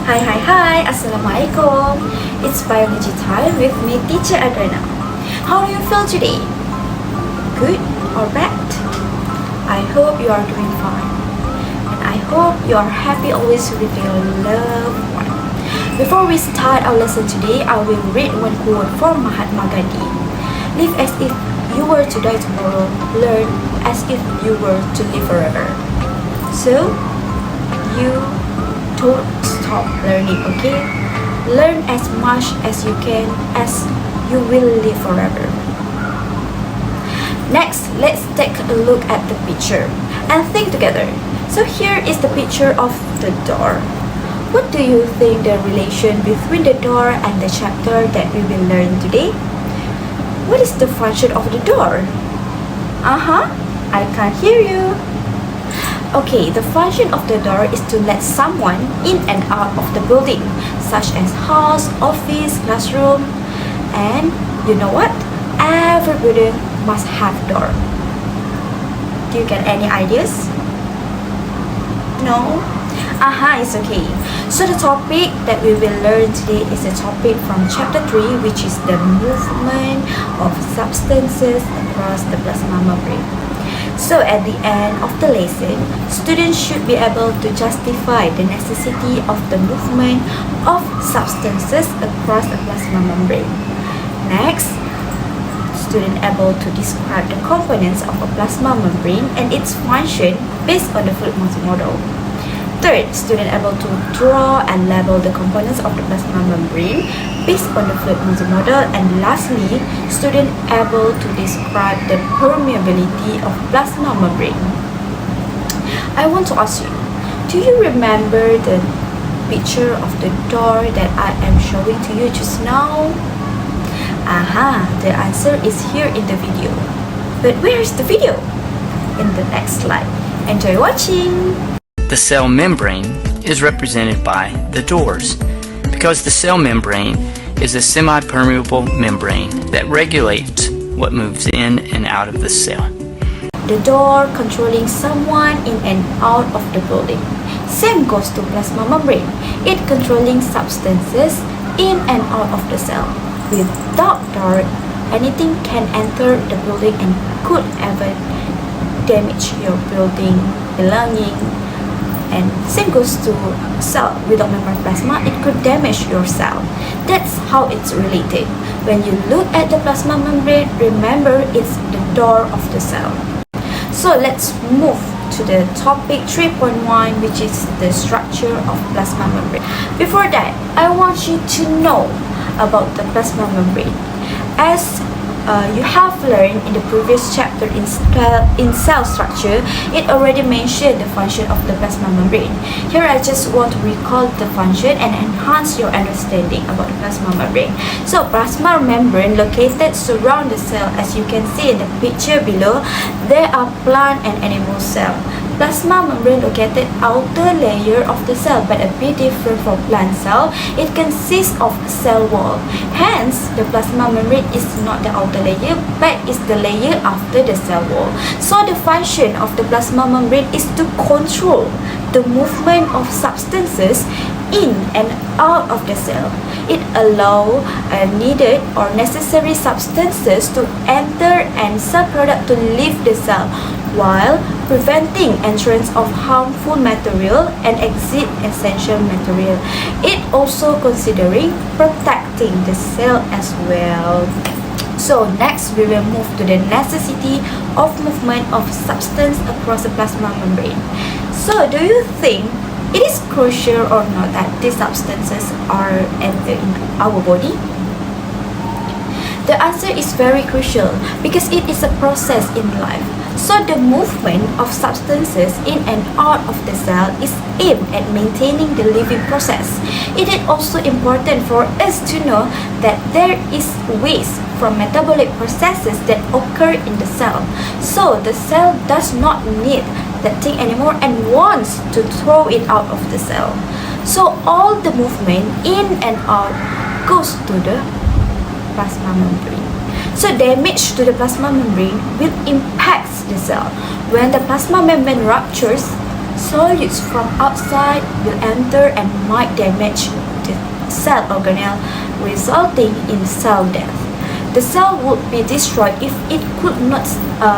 Hi, Assalamualaikum. It's biology time with me, Teacher Adrena. How do you feel today? Good or bad? I hope you are doing fine. And I hope you are happy always with your loved one. Before we start our lesson today, I will read one quote from Mahatma Gandhi. Live as if you were to die tomorrow. Learn as if you were to live forever. So, you don't stop learning, okay? Learn as much as you can, as you will live forever. Next, let's take a look at the picture and think together. So here is the picture of the door. What do you think the relation between the door and the chapter that we will learn today? What is the function of the door? I can't hear you. Okay, the function of the door is to let someone in and out of the building, such as house, office, classroom, and you know what? Every building must have door. Do you get any ideas? No? It's okay. So the topic that we will learn today is a topic from chapter 3, which is the movement of substances across the plasma membrane. So at the end of the lesson, students should be able to justify the necessity of the movement of substances across the plasma membrane. Next, student able to describe the components of a plasma membrane and its function based on the fluid multimodal. Third, student able to draw and label the components of the plasma membrane based on the fluid multimodal. And lastly, student able to describe the permeability of plasma membrane. I want to ask you, do you remember the picture of the door that I am showing to you just now? The answer is here in the video. But where is the video? In the next slide. Enjoy watching! The cell membrane is represented by the doors because the cell membrane is a semi-permeable membrane that regulates what moves in and out of the cell. The door controlling someone in and out of the building. Same goes to plasma membrane. It controlling substances in and out of the cell. Without door, anything can enter the building and could ever damage your building belonging. And same goes to cell. Without membrane plasma, it could damage your cell. That's how it's related. When you look at the plasma membrane, remember it's the door of the cell. So let's move to the topic 3.1, which is the structure of plasma membrane. Before that, I want you to know about the plasma membrane. As you have learned in the previous chapter in cell structure, it already mentioned the function of the plasma membrane. Here I just want to recall the function and enhance your understanding about the plasma membrane. So plasma membrane located surround the cell. As you can see in the picture below, there are plant and animal cell. Plasma membrane located outer layer of the cell, but a bit different from plant cell. It consists of cell wall. Hence, the plasma membrane is not the outer layer, but is the layer after the cell wall. So the function of the plasma membrane is to control the movement of substances in and out of the cell. It allows needed or necessary substances to enter and cell product to leave the cell, while preventing entrance of harmful material and exit essential material. It also considering protecting the cell as well. So next we will move to the necessity of movement of substance across the plasma membrane. So do you think it is crucial or not that these substances are enter into our body? The answer is very crucial because it is a process in life. So the movement of substances in and out of the cell is aimed at maintaining the living process. It is also important for us to know that there is waste from metabolic processes that occur in the cell. So the cell does not need that thing anymore and wants to throw it out of the cell. So all the movement in and out goes to the plasma membrane. So damage to the plasma membrane will impact the cell. When the plasma membrane ruptures, Solutes from outside will enter and might damage the cell organelle, resulting in cell death. The cell would be destroyed if it could not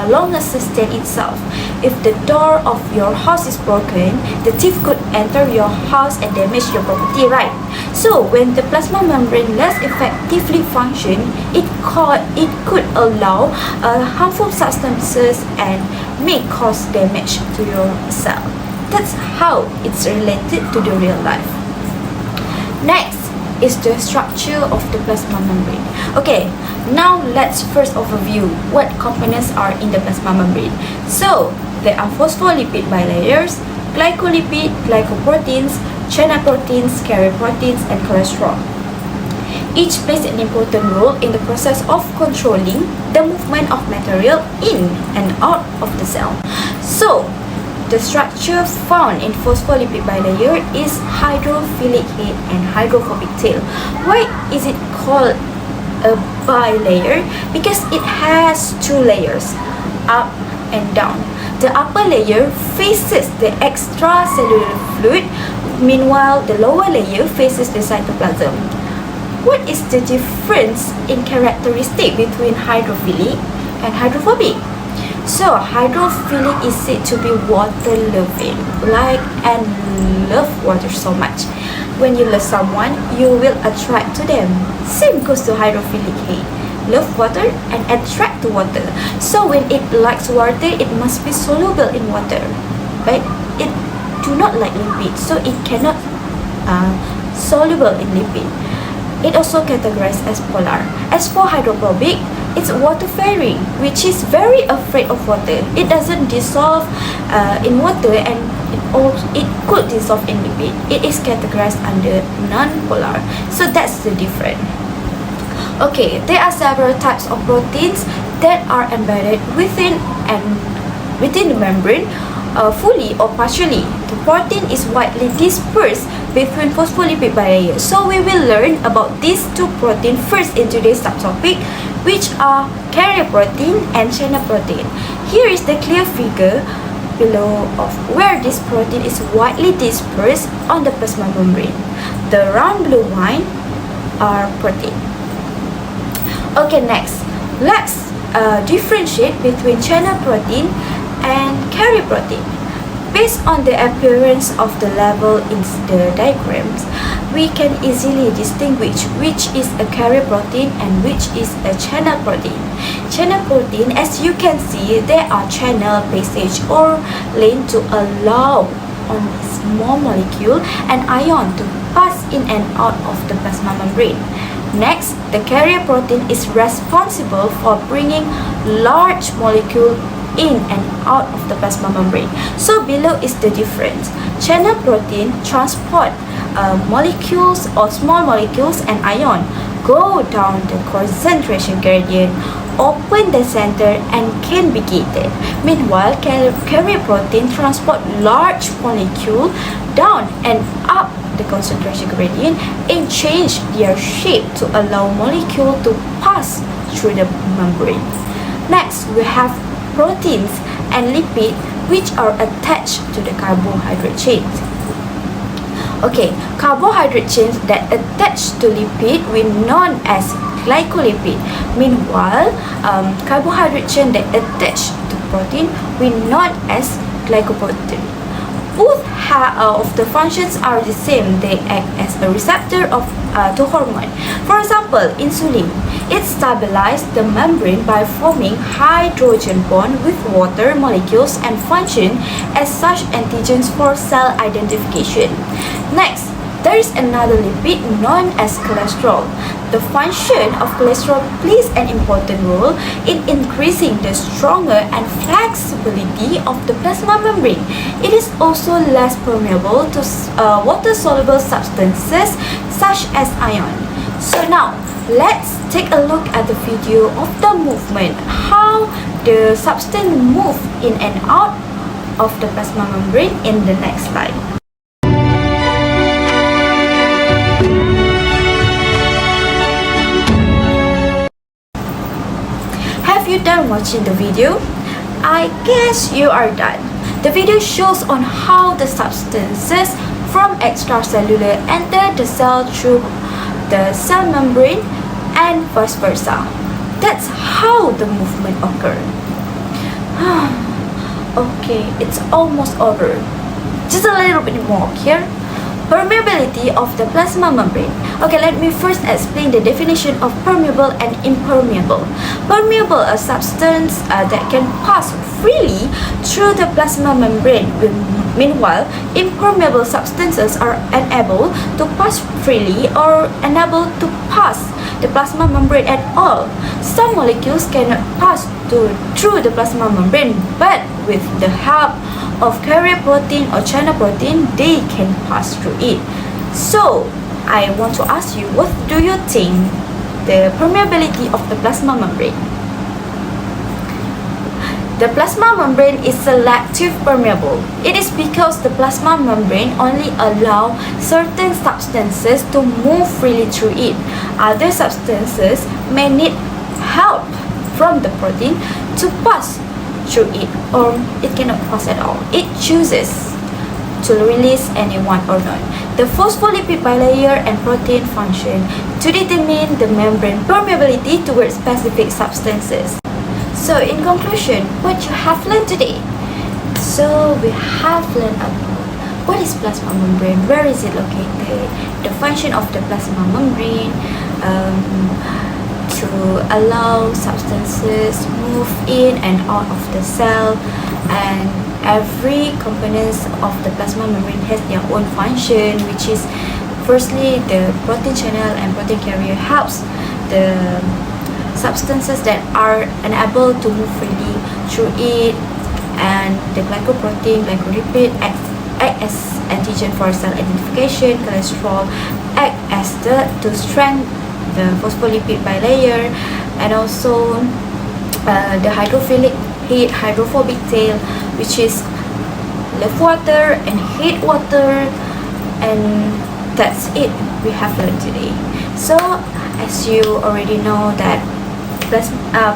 longer sustain itself. If the door of your house is broken, the thief could enter your house and damage your property, right? So when the plasma membrane less effectively function, it could allow harmful substances and may cause damage to your cell. That's how it's related to the real life. Next is the structure of the plasma membrane. Okay, now let's first overview what components are in the plasma membrane. So, there are phospholipid bilayers, glycolipid, glycoproteins, chain proteins, carrier proteins, and cholesterol. Each plays an important role in the process of controlling the movement of material in and out of the cell. So, the structure found in phospholipid bilayer is hydrophilic head and hydrophobic tail. Why is it called a bilayer? Because it has two layers, up and down. The upper layer faces the extracellular fluid, meanwhile the lower layer faces the cytoplasm. What is the difference in characteristic between hydrophilic and hydrophobic? So, hydrophilic is said to be water-loving, like and love water so much. When you love someone, you will attract to them. Same goes to hydrophilic head. Love water and attract to water. So, when it likes water, it must be soluble in water. But it do not like lipid, so it cannot soluble in lipid. It also categorized as polar. As for hydrophobic, it's water-faring, which is very afraid of water. It doesn't dissolve in water and it could dissolve in lipid. It is categorized under non-polar. So that's the difference. Okay, there are several types of proteins that are embedded within the membrane, fully or partially. The protein is widely dispersed between phospholipid bilayers. So we will learn about these two proteins first in today's subtopic, which are carrier protein and chain protein. Here is the clear figure below of where this protein is widely dispersed on the plasma membrane. The round blue line are protein. Okay, next, let's differentiate between chain protein and carrier protein. Based on the appearance of the level in the diagrams, we can easily distinguish which is a carrier protein and which is a channel protein. Channel protein, as you can see, there are channel passage or lane to allow on small molecule and ion to pass in and out of the plasma membrane. Next, the carrier protein is responsible for bringing large molecule in and out of the plasma membrane. So below is the difference. Channel protein transport molecules or small molecules and ion, go down the concentration gradient, open the center and can be gated. Meanwhile, carrier protein transport large molecule down and up the concentration gradient and change their shape to allow molecule to pass through the membrane. Next, we have proteins and lipids which are attached to the carbohydrate chains. Okay, carbohydrate chains that attach to lipid we known as glycolipid. Meanwhile, carbohydrate chain that attach to protein we known as glycoprotein. Both of the functions are the same. They act as a receptor to hormone. For example, insulin. It stabilizes the membrane by forming hydrogen bond with water molecules and function as such antigens for cell identification. Next, there is another lipid known as cholesterol. The function of cholesterol plays an important role in increasing the stronger and flexibility of the plasma membrane. It is also less permeable to water-soluble substances such as ion. So now, let's take a look at the video of the movement, how the substance move in and out of the plasma membrane in the next slide. Have you done watching the video? I guess you are done. The video shows on how the substances from extracellular enter the cell through the cell membrane and vice versa. That's how the movement occurs. Okay, it's almost over. Just a little bit more here. Permeability of the plasma membrane. Okay, let me first explain the definition of permeable and impermeable. Permeable, a substance that can pass freely through the plasma membrane. Meanwhile, impermeable substances are unable to pass freely or unable to pass the plasma membrane at all. Some molecules cannot pass through the plasma membrane, but with the help of carrier protein or channel protein, they can pass through it. So, I want to ask you, what do you think the permeability of the plasma membrane? The plasma membrane is selective permeable. It is because the plasma membrane only allows certain substances to move freely through it. Other substances may need help from the protein to pass through it, or it cannot pass at all. It chooses to release any one or not. The phospholipid bilayer and protein function to determine the membrane permeability towards specific substances. So in conclusion, what you have learned today? So we have learned about what is plasma membrane, where is it located, the function of the plasma membrane, to allow substances move in and out of the cell, and every component of the plasma membrane has their own function, which is firstly the protein channel and protein carrier helps the substances that are unable to move freely through it, and the glycoprotein, glycolipid act as antigen for cell identification, cholesterol act as to strengthen the phospholipid bilayer, and also the hydrophobic tail, which is love water and hate water, and that's it we have learned today. So as you already know that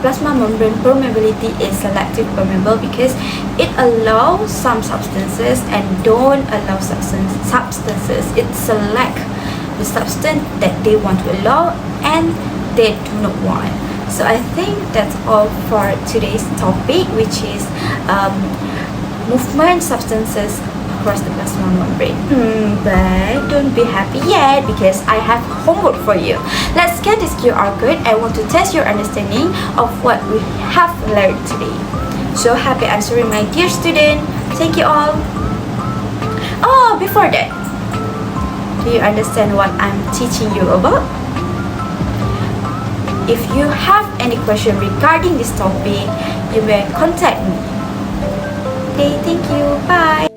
plasma membrane permeability is selective permeable because it allows some substances and don't allow substances. It select the substance that they want to allow and they do not want. So I think that's all for today's topic, which is movement substances across the plasma membrane. But don't be happy yet because I have homework for you. Let's scan this QR code. I want to test your understanding of what we have learned today. So happy answering, my dear student. Thank you all. Oh, before that, do you understand what I'm teaching you about? If you have any question regarding this topic, you may contact me. Okay, thank you. Bye.